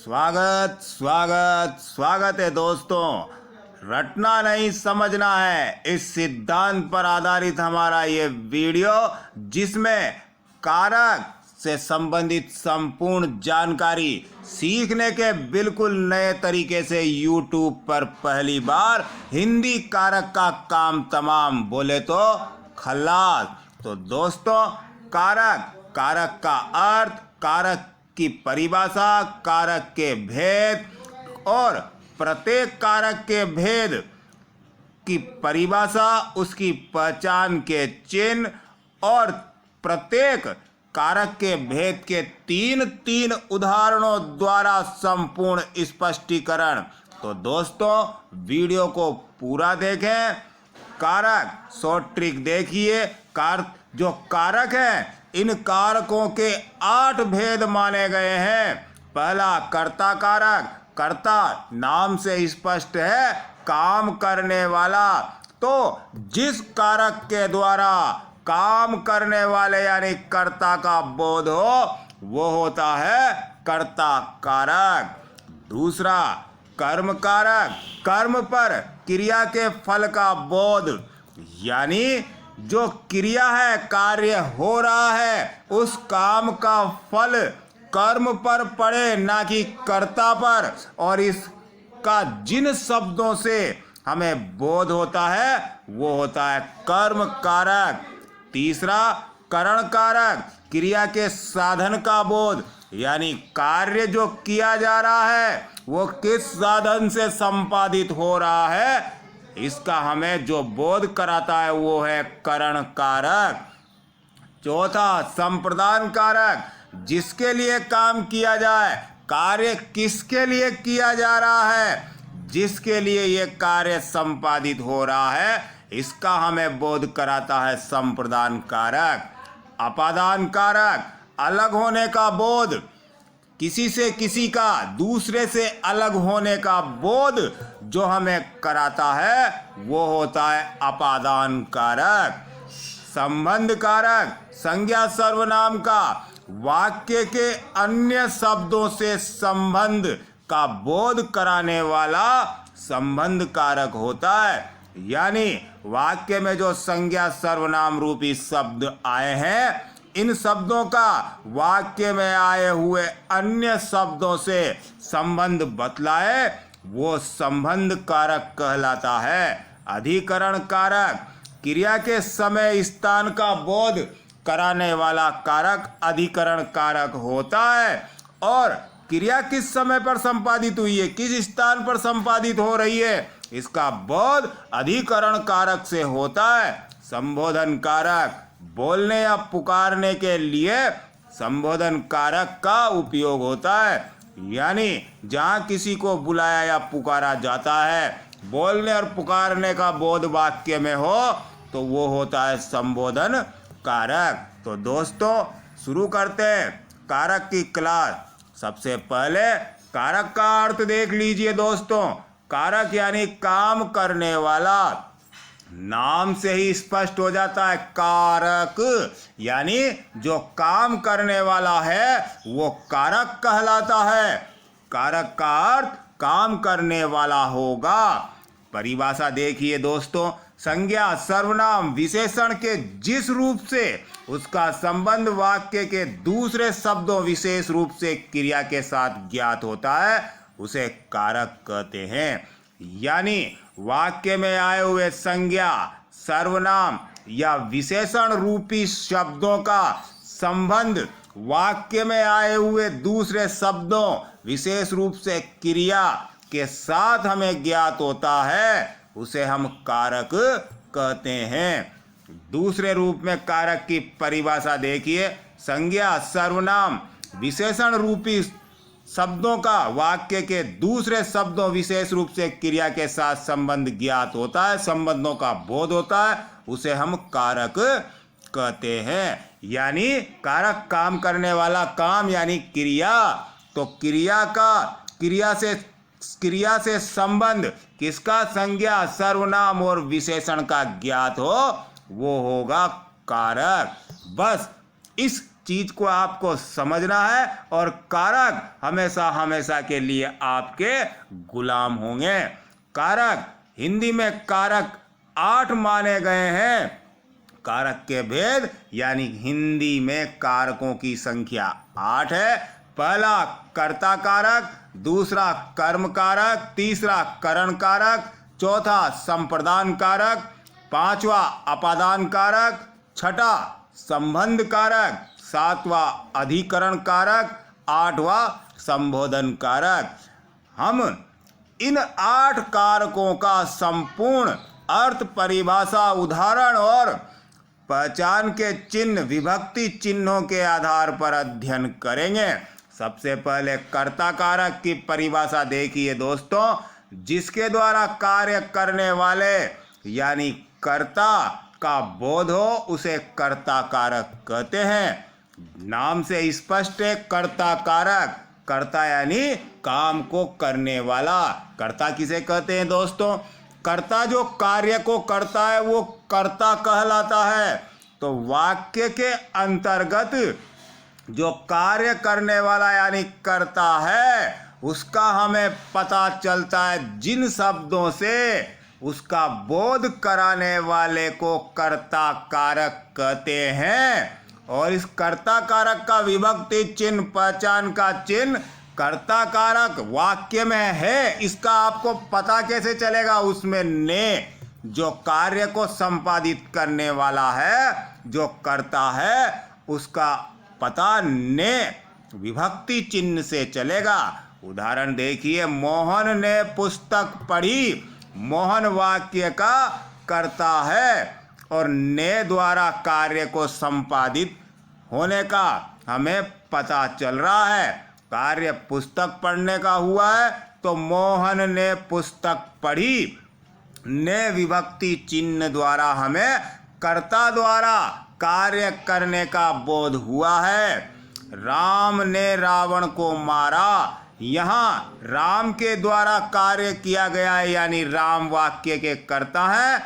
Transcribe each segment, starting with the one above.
स्वागत स्वागत स्वागत है दोस्तों। रटना नहीं समझना है, इस सिद्धांत पर आधारित हमारा ये वीडियो, जिसमें कारक से संबंधित संपूर्ण जानकारी सीखने के बिल्कुल नए तरीके से YouTube पर पहली बार हिंदी कारक का काम तमाम, बोले तो खल्लास। तो दोस्तों, कारक, कारक का अर्थ, कारक की परिभाषा, कारक के भेद और प्रत्येक कारक के भेद की परिभाषा, उसकी पहचान के चिन्ह और प्रत्येक कारक के भेद के तीन उदाहरणों द्वारा संपूर्ण स्पष्टीकरण। तो दोस्तों, वीडियो को पूरा देखें। कारक शॉर्ट ट्रिक देखिए। जो कारक हैं, इन कारकों के 8 भेद माने गए हैं। पहला, कर्ता कारक। कर्ता नाम से स्पष्ट है, काम करने वाला। तो जिस कारक के द्वारा काम करने वाले यानी कर्ता का बोध हो, वो होता है कर्ता कारक। दूसरा, कर्म कारक। कर्म पर क्रिया के फल का बोध, यानी जो क्रिया है, कार्य हो रहा है, उस काम का फल कर्म पर पड़े, ना कि कर्ता पर, और इसका जिन शब्दों से हमें बोध होता है वो होता है कर्म कारक। तीसरा, करण कारक। क्रिया के साधन का बोध, यानी कार्य जो किया जा रहा है वो किस साधन से संपादित हो रहा है, इसका हमें जो बोध कराता है वो है करण कारक। चौथा, संप्रदान कारक। जिसके लिए काम किया जाए, कार्य किसके लिए किया जा रहा है, जिसके लिए ये कार्य संपादित हो रहा है, इसका हमें बोध कराता है संप्रदान कारक। अपादान कारक। अलग होने का बोध, किसी से किसी का दूसरे से अलग होने का बोध जो हमें कराता है वो होता है अपादान कारक। संबंध कारक। संज्ञा सर्वनाम का वाक्य के अन्य शब्दों से संबंध का बोध कराने वाला संबंध कारक होता है। यानी वाक्य में जो संज्ञा सर्वनाम रूपी शब्द आए हैं, इन शब्दों का वाक्य में आए हुए अन्य शब्दों से संबंध बतलाए, वो संबंध कारक कहलाता है। अधिकरण कारक। क्रिया के समय स्थान का बोध कराने वाला कारक अधिकरण कारक होता है। और क्रिया किस समय पर संपादित हुई है, किस स्थान पर संपादित हो रही है, इसका बोध अधिकरण कारक से होता है। संबोधन कारक। बोलने या पुकारने के लिए संबोधन कारक का उपयोग होता है। यानी जहाँ किसी को बुलाया या पुकारा जाता है, बोलने और पुकारने का बोध वाक्य में हो, तो वो होता है संबोधन कारक। तो दोस्तों, शुरू करते हैं कारक की क्लास। सबसे पहले कारक का अर्थ देख लीजिए दोस्तों। कारक यानी काम करने वाला। नाम से ही स्पष्ट हो जाता है, कारक यानी जो काम करने वाला है वो कारक कहलाता है। कारक का अर्थ काम करने वाला होगा। परिभाषा देखिए दोस्तों। संज्ञा सर्वनाम विशेषण के जिस रूप से उसका संबंध वाक्य के दूसरे शब्दों विशेष रूप से क्रिया के साथ ज्ञात होता है, उसे कारक कहते हैं। यानी वाक्य में आए हुए संज्ञा, सर्वनाम या विशेषण रूपी शब्दों का संबंध वाक्य में आए हुए दूसरे शब्दों विशेष रूप से क्रिया के साथ हमें ज्ञात होता है, उसे हम कारक कहते हैं। दूसरे रूप में कारक की परिभाषा देखिए। संज्ञा, सर्वनाम, विशेषण रूपी शब्दों का वाक्य के दूसरे शब्दों विशेष रूप से क्रिया के साथ संबंध ज्ञात होता है, संबंधों का बोध होता है, उसे हम कारक कहते हैं। यानी कारक काम करने वाला, काम यानी क्रिया। तो क्रिया से संबंध किसका, संज्ञा, सर्वनाम और विशेषण का ज्ञात हो, वो होगा कारक। बस इस चीज को आपको समझना है और कारक हमेशा हमेशा के लिए आपके गुलाम होंगे। कारक, हिंदी में कारक 8 माने गए हैं। कारक के भेद यानी हिंदी में कारकों की संख्या 8 है। पहला कर्ता कारक, दूसरा कर्म कारक, तीसरा करण कारक, चौथा संप्रदान कारक, पांचवा अपादान कारक, छठा संबंध कारक, सातवां अधिकरण कारक, आठवां संबोधन कारक। हम इन 8 कारकों का संपूर्ण अर्थ, परिभाषा, उदाहरण और पहचान के चिन्ह, विभक्ति चिन्हों के आधार पर अध्ययन करेंगे। सबसे पहले कर्ता कारक की परिभाषा देखिए दोस्तों। जिसके द्वारा कार्य करने वाले यानी कर्ता का बोध हो उसे कर्ता कारक कहते हैं। नाम से स्पष्ट है, कर्ता कारक। कर्ता यानी काम को करने वाला। कर्ता किसे कहते हैं दोस्तों? कर्ता जो कार्य को करता है वो कर्ता कहलाता है। तो वाक्य के अंतर्गत जो कार्य करने वाला यानी कर्ता है उसका हमें पता चलता है जिन शब्दों से उसका बोध कराने वाले को कर्ता कारक कहते हैं। और इस कर्ता कारक का विभक्ति चिन्ह, पहचान का चिन्ह कर्ता कारक वाक्य में है, इसका आपको पता कैसे चलेगा? उसमें ने जो कार्य को संपादित करने वाला है, जो करता है, उसका पता ने विभक्ति चिन्ह से चलेगा। उदाहरण देखिए, मोहन ने पुस्तक पढ़ी। मोहन वाक्य का कर्ता है और ने द्वारा कार्य को संपादित होने का हमें पता चल रहा है। कार्य पुस्तक पढ़ने का हुआ है तो मोहन ने पुस्तक पढ़ी। ने विभक्ति चिन्ह द्वारा हमें कर्ता द्वारा कार्य करने का बोध हुआ है। राम ने रावण को मारा। यहाँ राम के द्वारा कार्य किया गया है यानी राम वाक्य के कर्ता है।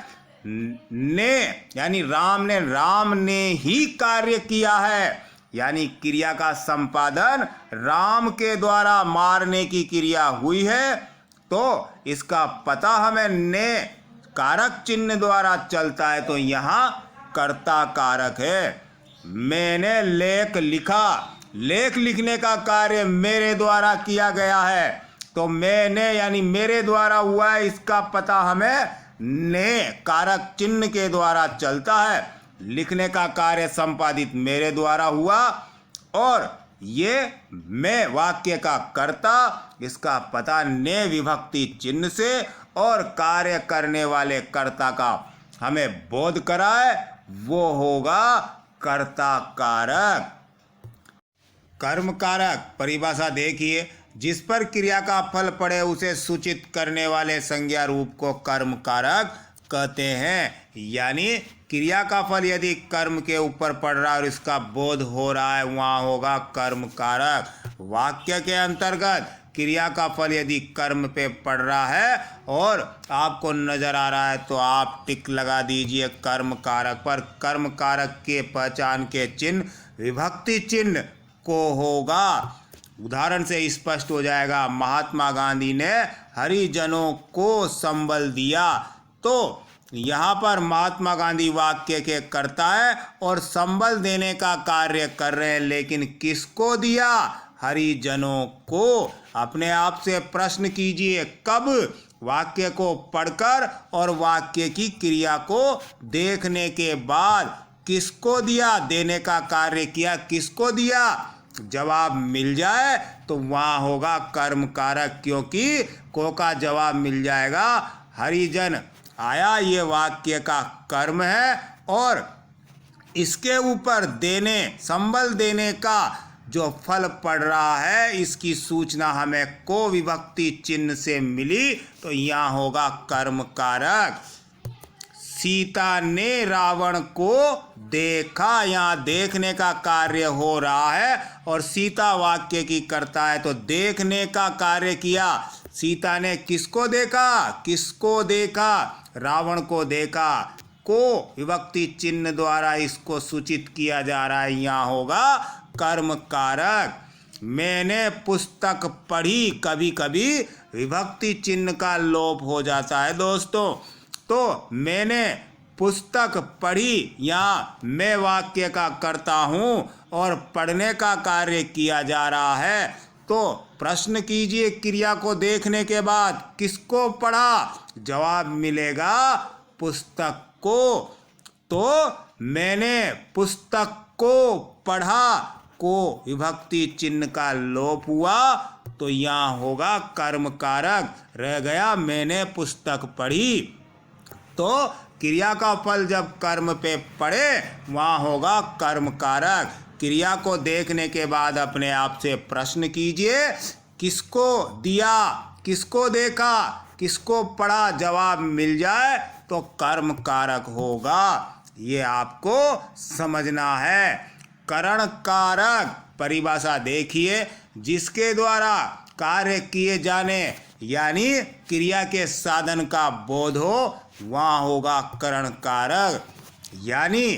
ने यानी राम ने ही कार्य किया है यानी क्रिया का संपादन राम के द्वारा मारने की क्रिया हुई है। तो इसका पता हमें ने कारक चिन्ह द्वारा चलता है। तो यहाँ कर्ता कारक है। मैंने लेख लिखा। लेख लिखने का कार्य मेरे द्वारा किया गया है तो मैंने यानी मेरे द्वारा हुआ है, इसका पता हमें ने कारक चिन्ह के द्वारा चलता है। लिखने का कार्य संपादित मेरे द्वारा हुआ और ये मैं वाक्य का कर्ता, इसका पता ने विभक्ति चिन्ह से और कार्य करने वाले कर्ता का हमें बोध कराए, वो होगा कर्ता कारक। कर्म कारक परिभाषा देखिए। जिस पर क्रिया का फल पड़े उसे सूचित करने वाले संज्ञा रूप को कर्म कारक कहते हैं। यानी क्रिया का फल यदि कर्म के ऊपर पड़ रहा है और इसका बोध हो रहा है, वहाँ होगा कर्म कारक। वाक्य के अंतर्गत क्रिया का फल यदि कर्म पे पड़ रहा है और आपको नजर आ रहा है तो आप टिक लगा दीजिए कर्म कारक पर। कर्म कारक के पहचान के चिन्ह विभक्ति चिन्ह को होगा। उदाहरण से स्पष्ट हो जाएगा। महात्मा गांधी ने हरिजनों को संबल दिया। तो यहाँ पर महात्मा गांधी वाक्य के कर्ता है और संबल देने का कार्य कर रहे हैं, लेकिन किसको दिया? हरिजनों को। अपने आप से प्रश्न कीजिए, कब? वाक्य को पढ़कर और वाक्य की क्रिया को देखने के बाद किसको दिया? देने का कार्य किया, किसको दिया? जवाब मिल जाए तो वहाँ होगा कर्म कारक, क्योंकि को का जवाब मिल जाएगा। हरिजन आया, ये वाक्य का कर्म है और इसके ऊपर देने, संबल देने का जो फल पड़ रहा है, इसकी सूचना हमें को विभक्ति चिन्ह से मिली तो यहाँ होगा कर्म कारक। सीता ने रावण को देखा। यहाँ देखने का कार्य हो रहा है और सीता वाक्य की करता है तो देखने का कार्य किया। सीता ने किसको देखा? किसको देखा? रावण को देखा। को विभक्ति चिन्ह द्वारा इसको सूचित किया जा रहा है। यहाँ होगा कर्म कारक। मैंने पुस्तक पढ़ी, कभी कभी विभक्ति चिन्ह का लोप हो जाता है दोस्तों। तो मैंने पुस्तक पढ़ी, यहाँ मैं वाक्य का करता हूँ और पढ़ने का कार्य किया जा रहा है। तो प्रश्न कीजिए, क्रिया को देखने के बाद किसको पढ़ा? जवाब मिलेगा पुस्तक को। तो मैंने पुस्तक को पढ़ा को विभक्ति चिन्ह का लोप हुआ, तो यहाँ होगा कर्म कारक। रह गया मैंने पुस्तक पढ़ी। तो क्रिया का फल जब कर्म पे पड़े वहाँ होगा कर्म कारक। क्रिया को देखने के बाद अपने आप से प्रश्न कीजिए, किसको दिया, किसको देखा, किसको पढ़ा, जवाब मिल जाए तो कर्म कारक होगा। ये आपको समझना है। करण कारक परिभाषा देखिए, जिसके द्वारा कार्य किए जाने यानी क्रिया के साधन का बोध हो, वहाँ होगा करण कारक। यानी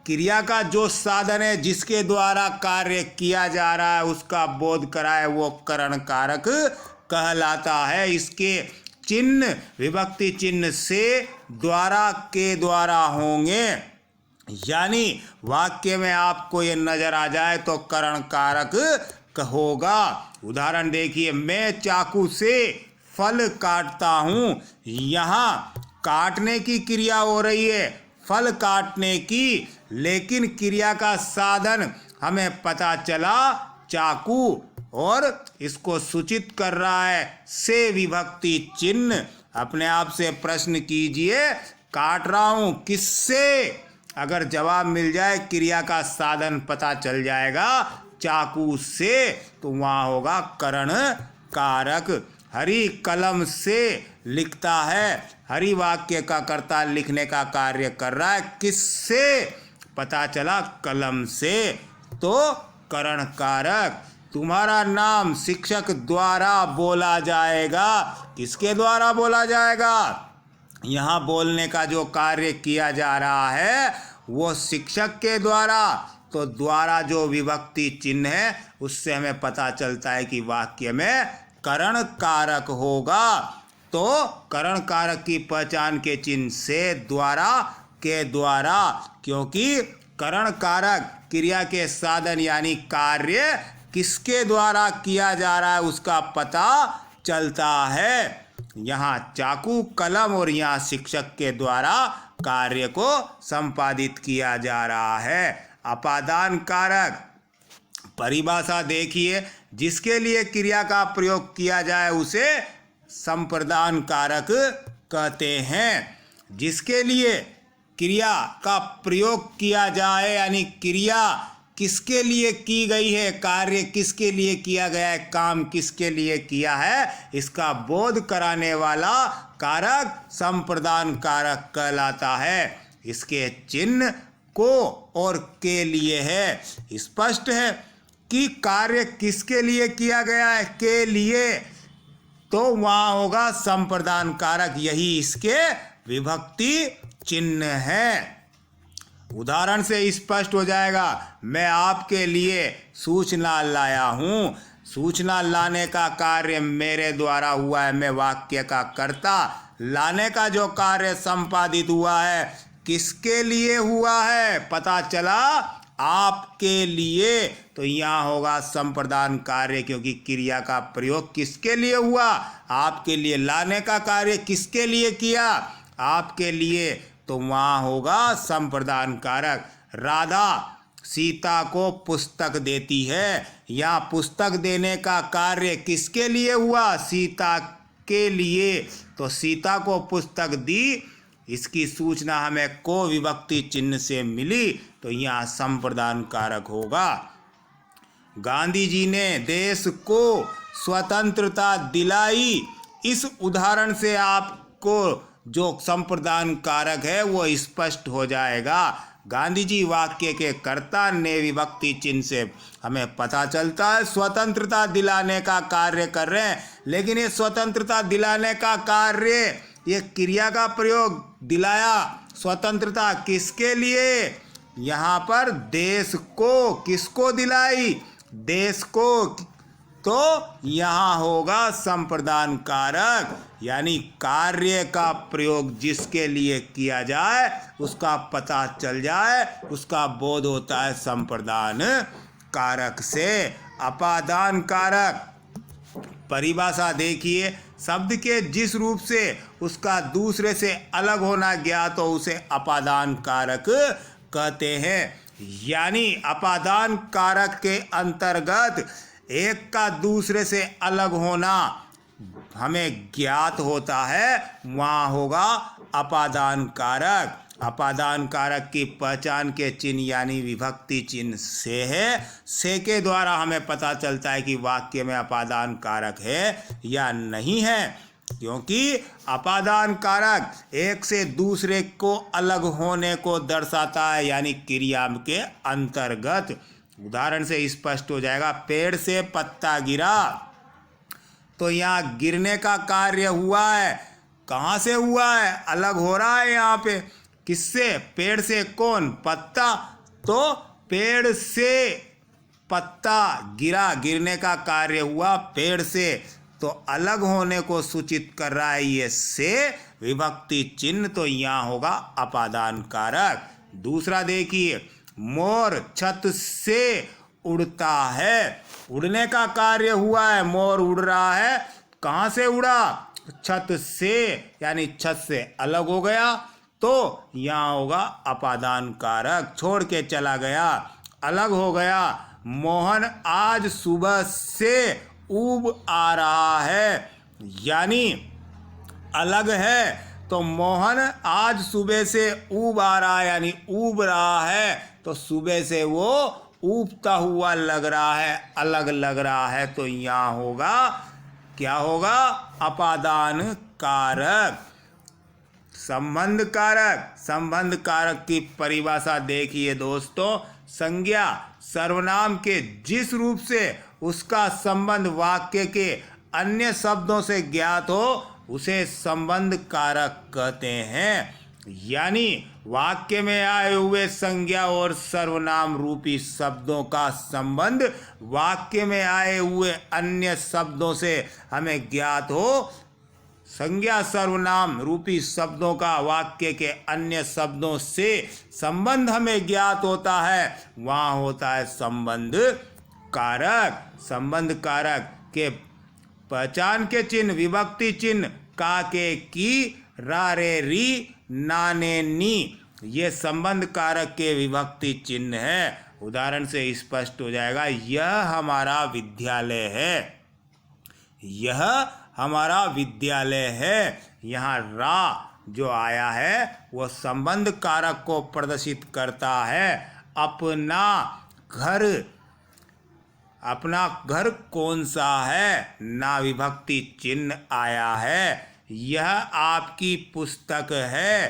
क्रिया का जो साधन है जिसके द्वारा कार्य किया जा रहा है उसका बोध कराए, वो करण कारक कहलाता है। इसके चिन्ह विभक्ति चिन्ह से, द्वारा, के द्वारा होंगे। यानी वाक्य में आपको ये नजर आ जाए तो करण कारक होगा। उदाहरण देखिए, मैं चाकू से फल काटता हूँ। यहाँ काटने की क्रिया हो रही है, फल काटने की, लेकिन क्रिया का साधन हमें पता चला चाकू, और इसको सूचित कर रहा है से विभक्ति चिन्ह। अपने आप से प्रश्न कीजिए, काट रहा हूँ किससे? अगर जवाब मिल जाए, क्रिया का साधन पता चल जाएगा चाकू से, तो वहाँ होगा करण कारक। हरी कलम से लिखता है, हरी वाक्य का कर्ता लिखने का कार्य कर रहा है, किससे? पता चला कलम से, तो करण कारक। तुम्हारा नाम शिक्षक द्वारा बोला जाएगा, किसके द्वारा बोला जाएगा? यहाँ बोलने का जो कार्य किया जा रहा है वो शिक्षक के द्वारा। तो द्वारा जो विभक्ति चिन्ह है उससे हमें पता चलता है कि वाक्य में करण कारक होगा। तो करण कारक की पहचान के चिन्ह से, द्वारा, के द्वारा, क्योंकि करण कारक क्रिया के साधन यानी कार्य किसके द्वारा किया जा रहा है उसका पता चलता है। यहाँ चाकू, कलम और यहाँ शिक्षक के द्वारा कार्य को संपादित किया जा रहा है। अपादान कारक परिभाषा देखिए, जिसके लिए क्रिया का प्रयोग किया जाए उसे संप्रदान कारक कहते हैं। जिसके लिए क्रिया का प्रयोग किया जाए यानी क्रिया किसके लिए की गई है, कार्य किसके लिए किया गया है, काम किसके लिए किया है, इसका बोध कराने वाला कारक संप्रदान कारक कहलाता है। इसके चिन्ह को और के लिए है। स्पष्ट है कि कार्य किसके लिए किया गया है, के लिए, तो वहाँ होगा संप्रदान कारक। यही इसके विभक्ति चिन्ह है। उदाहरण से स्पष्ट हो जाएगा, मैं आपके लिए सूचना लाया हूँ। सूचना लाने का कार्य मेरे द्वारा हुआ है, मैं वाक्य का कर्ता। लाने का जो कार्य संपादित हुआ है किसके लिए हुआ है, पता चला आपके लिए। तो यहाँ होगा संप्रदान कार्य, क्योंकि क्रिया का प्रयोग किसके लिए हुआ, आपके लिए। लाने का कार्य किसके लिए किया, आपके लिए, तो वहाँ होगा संप्रदान कारक। राधा सीता को पुस्तक देती है। यहाँ पुस्तक देने का कार्य किसके लिए हुआ, सीता के लिए, तो सीता को पुस्तक दी। इसकी सूचना हमें को विभक्ति चिन्ह से मिली, तो यहाँ संप्रदान कारक होगा। गांधी जी ने देश को स्वतंत्रता दिलाई। इस उदाहरण से आपको जो संप्रदान कारक है वो स्पष्ट हो जाएगा। गांधी जी वाक्य के कर्ता ने विभक्ति चिन्ह से हमें पता चलता है स्वतंत्रता दिलाने का कार्य कर रहे हैं, लेकिन ये स्वतंत्रता दिलाने का कार्य, ये क्रिया का प्रयोग दिलाया स्वतंत्रता किसके लिए? यहाँ पर देश को, किसको दिलाई? देश को। तो यहाँ होगा संप्रदान कारक, यानी कार्य का प्रयोग जिसके लिए किया जाए उसका पता चल जाए, उसका बोध होता है संप्रदान कारक से। अपादान कारक परिभाषा देखिए, शब्द के जिस रूप से उसका दूसरे से अलग होना ज्ञात हो उसे अपादान कारक कहते हैं। यानी अपादान कारक के अंतर्गत एक का दूसरे से अलग होना हमें ज्ञात होता है, वहाँ होगा अपादान कारक। अपादान कारक की पहचान के चिन्ह यानी विभक्ति चिन्ह से है। से के द्वारा हमें पता चलता है कि वाक्य में अपादान कारक है या नहीं है, क्योंकि अपादान कारक एक से दूसरे को अलग होने को दर्शाता है, यानी क्रिया के अंतर्गत। उदाहरण से स्पष्ट हो जाएगा, पेड़ से पत्ता गिरा, तो यहाँ गिरने का कार्य हुआ है। कहाँ से हुआ है? अलग हो रहा है यहाँ पे। किससे? पेड़ से। कौन? पत्ता। तो पेड़ से पत्ता गिरा, गिरने का कार्य हुआ पेड़ से, तो अलग होने को सूचित कर रहा है ये से विभक्ति चिन्ह, तो यहाँ होगा अपादान कारक। दूसरा देखिए, मोर छत से उड़ता है, उड़ने का कार्य हुआ है, मोर उड़ रहा है। कहाँ से उड़ा? छत से, यानी छत से अलग हो गया, तो यहाँ होगा अपादान कारक। छोड़ के चला गया, अलग हो गया। मोहन आज सुबह से ऊब आ रहा है, यानी अलग है, तो मोहन आज सुबह से ऊब आ रहा है, यानी ऊब रहा है, तो सुबह से वो ऊबता हुआ लग रहा है, अलग लग रहा है, तो यहाँ होगा, क्या होगा? अपादान कारक। संबंध कारक। संबंध कारक की परिभाषा देखिए दोस्तों, संज्ञा सर्वनाम के जिस रूप से उसका संबंध वाक्य के अन्य शब्दों से ज्ञात हो उसे संबंध कारक कहते हैं। यानी वाक्य में आए हुए संज्ञा और सर्वनाम रूपी शब्दों का संबंध वाक्य में आए हुए अन्य शब्दों से हमें ज्ञात हो। संज्ञा सर्वनाम रूपी शब्दों का वाक्य के अन्य शब्दों से संबंध हमें ज्ञात होता है, वहाँ होता है संबंध कारक। संबंध कारक के पहचान के चिन्ह विभक्ति चिन्ह का, के, की, रा, रे, री, ना, ने, नी, ये संबंध कारक के विभक्ति चिन्ह है। उदाहरण से स्पष्ट हो जाएगा, यह हमारा विद्यालय है, यह हमारा विद्यालय है। यहाँ रा जो आया है वह संबंध कारक को प्रदर्शित करता है। अपना घर, अपना घर कौन सा है, ना विभक्ति चिन्ह आया है। यह आपकी पुस्तक है,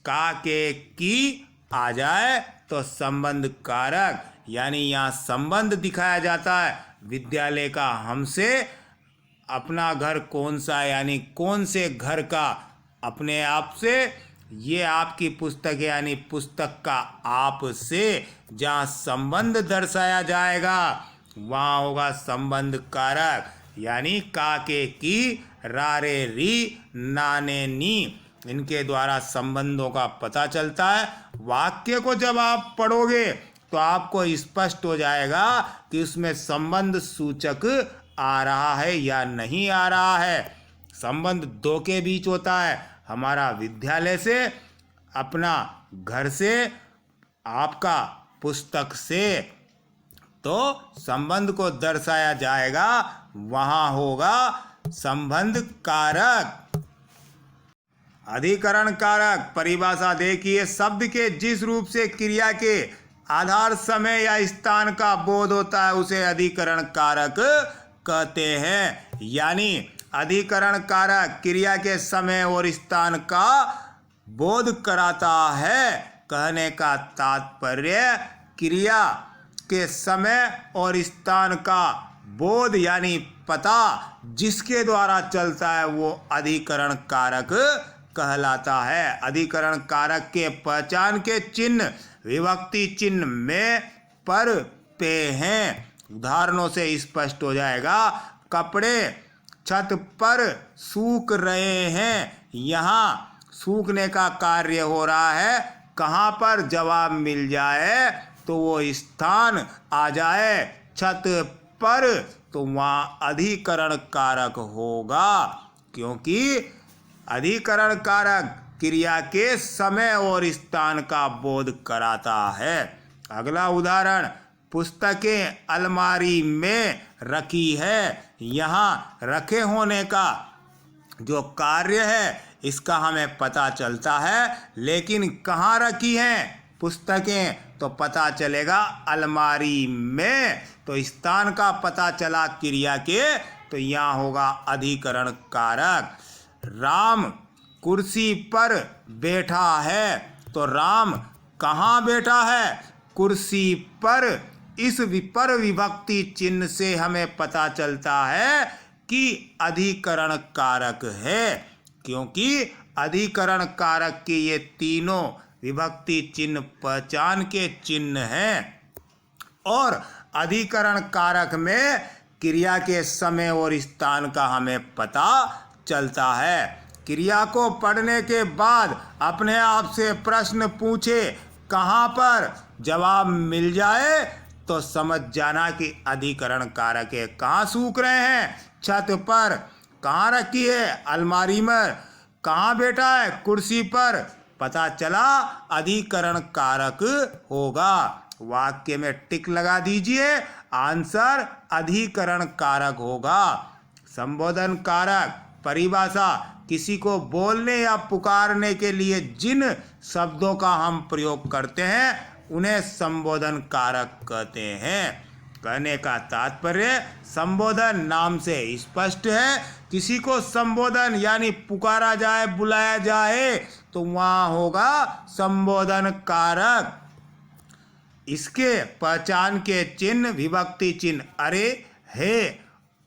का, के, की आ जाए तो संबंध कारक, यानी यहाँ संबंध दिखाया जाता है विद्यालय का हमसे। अपना घर कौन सा, यानी कौन से घर का, अपने आप से। ये आपकी पुस्तक है, यानी पुस्तक का आप से। जहाँ संबंध दर्शाया जाएगा वहाँ होगा संबंध कारक, यानी का, के, की, रा, रे, री, ना, ने, नी, इनके द्वारा संबंधों का पता चलता है। वाक्य को जब आप पढ़ोगे तो आपको स्पष्ट हो जाएगा कि उसमें संबंध सूचक आ रहा है या नहीं आ रहा है। संबंध दो के बीच होता है, हमारा विद्यालय से, अपना घर से, आपका पुस्तक से। तो संबंध को दर्शाया जाएगा, वहाँ होगा संबंध कारक। अधिकरण कारक परिभाषा देखिए, शब्द के जिस रूप से क्रिया के आधार समय या स्थान का बोध होता है उसे अधिकरण कारक कहते हैं। यानी अधिकरण कारक क्रिया के समय और स्थान का बोध कराता है। कहने का तात्पर्य क्रिया के समय और स्थान का बोध यानी पता जिसके द्वारा चलता है वो अधिकरण कारक कहलाता है। अधिकरण कारक के पहचान के चिन्ह विभक्ति चिन्ह में पर पे हैं। उदाहरणों से स्पष्ट हो जाएगा। कपड़े छत पर सूख रहे हैं। यहाँ सूखने का कार्य हो रहा है। कहाँ पर जवाब मिल जाए तो वो स्थान आ जाए। छत पर तो वहाँ अधिकरण कारक होगा, क्योंकि अधिकरण कारक क्रिया के समय और स्थान का बोध कराता है। अगला उदाहरण, पुस्तकें अलमारी में रखी है। यहाँ रखे होने का जो कार्य है इसका हमें पता चलता है, लेकिन कहाँ रखी हैं पुस्तकें तो पता चलेगा अलमारी में। तो स्थान का पता चला क्रिया के, तो यहाँ होगा अधिकरण कारक। राम कुर्सी पर बैठा है, तो राम कहाँ बैठा है? कुर्सी पर। इस विपर विभक्ति चिन्ह से हमें पता चलता है कि अधिकरण कारक है, क्योंकि अधिकरण कारक के ये तीनों विभक्ति चिन्ह पहचान के चिन्ह हैं। और अधिकरण कारक में क्रिया के समय और स्थान का हमें पता चलता है। क्रिया को पढ़ने के बाद अपने आप से प्रश्न पूछे, कहाँ पर जवाब मिल जाए तो समझ जाना कि अधिकरण कारक है। कहाँ सूख रहे हैं? छत पर। कहाँ रखी है? अलमारी में। कहाँ बैठा है? कुर्सी पर। पता चला अधिकरण कारक होगा। वाक्य में टिक लगा दीजिए। आंसर अधिकरण कारक होगा। संबोधन कारक परिभाषा, किसी को बोलने या पुकारने के लिए जिन शब्दों का हम प्रयोग करते हैं उन्हें संबोधन कारक कहते हैं। कहने का तात्पर्य, संबोधन नाम से स्पष्ट है। किसी को संबोधन यानी पुकारा जाए, बुलाया जाए तो वहाँ होगा संबोधन कारक। इसके पहचान के चिन्ह विभक्ति चिन्ह अरे, हे,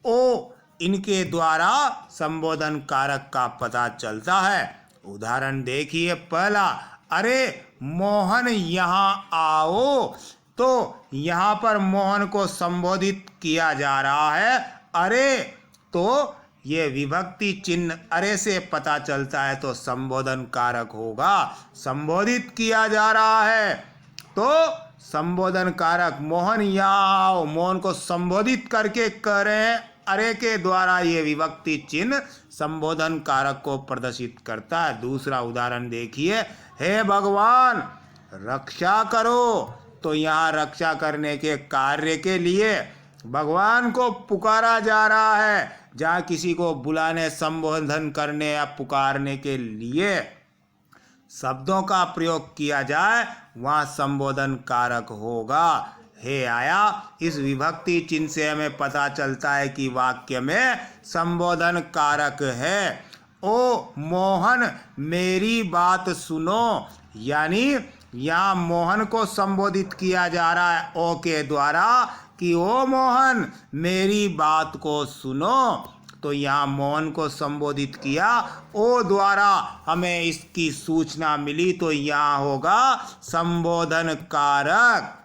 ओ, इनके द्वारा संबोधन कारक का पता चलता है। उदाहरण देखिए। पहला, अरे मोहन यहाँ आओ, तो यहाँ पर मोहन को संबोधित किया जा रहा है। अरे, तो ये विभक्ति चिन्ह अरे से पता चलता है, तो संबोधन कारक होगा। संबोधित किया जा रहा है तो संबोधन कारक। मोहन यहाँ आओ, मोहन को संबोधित करके कह रहे हैं। अरे के द्वारा ये विभक्ति चिन्ह संबोधन कारक को प्रदर्शित करता है। दूसरा उदाहरण देखिए। हे भगवान रक्षा करो, तो यहाँ रक्षा करने के कार्य के लिए भगवान को पुकारा जा रहा है। जहाँ किसी को बुलाने, संबोधन करने या पुकारने के लिए शब्दों का प्रयोग किया जाए वहाँ संबोधन कारक होगा। हे आया, इस विभक्ति चिन्ह से हमें पता चलता है कि वाक्य में संबोधन कारक है। ओ मोहन मेरी बात सुनो, यानी यहाँ मोहन को संबोधित किया जा रहा है ओ के द्वारा कि ओ मोहन मेरी बात को सुनो। तो यहाँ मोहन को संबोधित किया ओ द्वारा, हमें इसकी सूचना मिली, तो यहाँ होगा संबोधन कारक।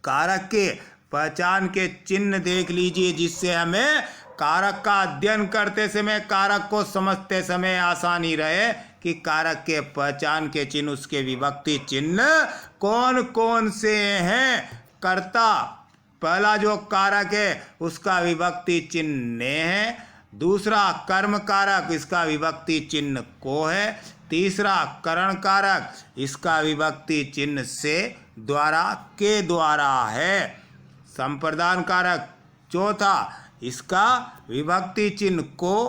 कारक के पहचान के चिन्ह देख लीजिए, जिससे हमें कारक का अध्ययन करते समय, कारक को समझते समय आसानी रहे कि कारक के पहचान के चिन्ह, उसके विभक्ति चिन्ह कौन कौन से हैं। कर्ता, पहला जो कारक है उसका विभक्ति चिन्ह ने है। दूसरा कर्म कारक, इसका विभक्ति चिन्ह को है। तीसरा करण कारक, इसका विभक्ति चिन्ह से, द्वारा, के द्वारा है। संप्रदान कारक चौथा, इसका विभक्ति चिन्ह को,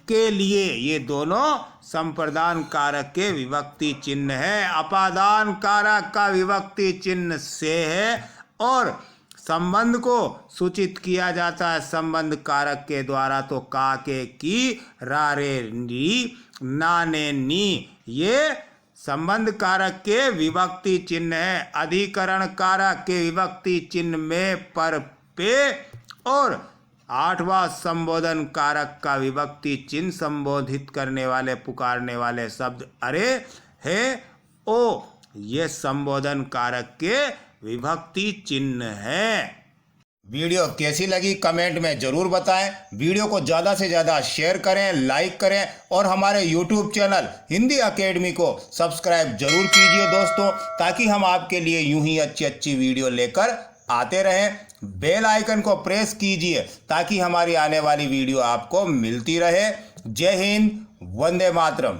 के लिए। ये दोनों संप्रदान कारक के विभक्ति चिन्ह है। अपादान कारक का विभक्ति चिन्ह से है और संबंध को सूचित किया जाता है संबंध कारक के द्वारा। तो का, के, की, रा, रे, री, ना, ने, नी, ये संबंध कारक के विभक्ति चिन्ह है। अधिकरण कारक के विभक्ति चिन्ह में पर, पे और 8वां संबोधन कारक का विभक्ति चिन्ह संबोधित करने वाले पुकारने वाले शब्द अरे, हे, ओ ये संबोधन कारक के विभक्ति चिन्ह है। वीडियो कैसी लगी कमेंट में जरूर बताएं। वीडियो को ज़्यादा से ज़्यादा शेयर करें, लाइक करें और हमारे यूट्यूब चैनल हिंदी एकेडमी को सब्सक्राइब जरूर कीजिए दोस्तों, ताकि हम आपके लिए यूं ही अच्छी अच्छी वीडियो लेकर आते रहें। बेल आइकन को प्रेस कीजिए ताकि हमारी आने वाली वीडियो आपको मिलती रहे। जय हिंद, वंदे मातरम।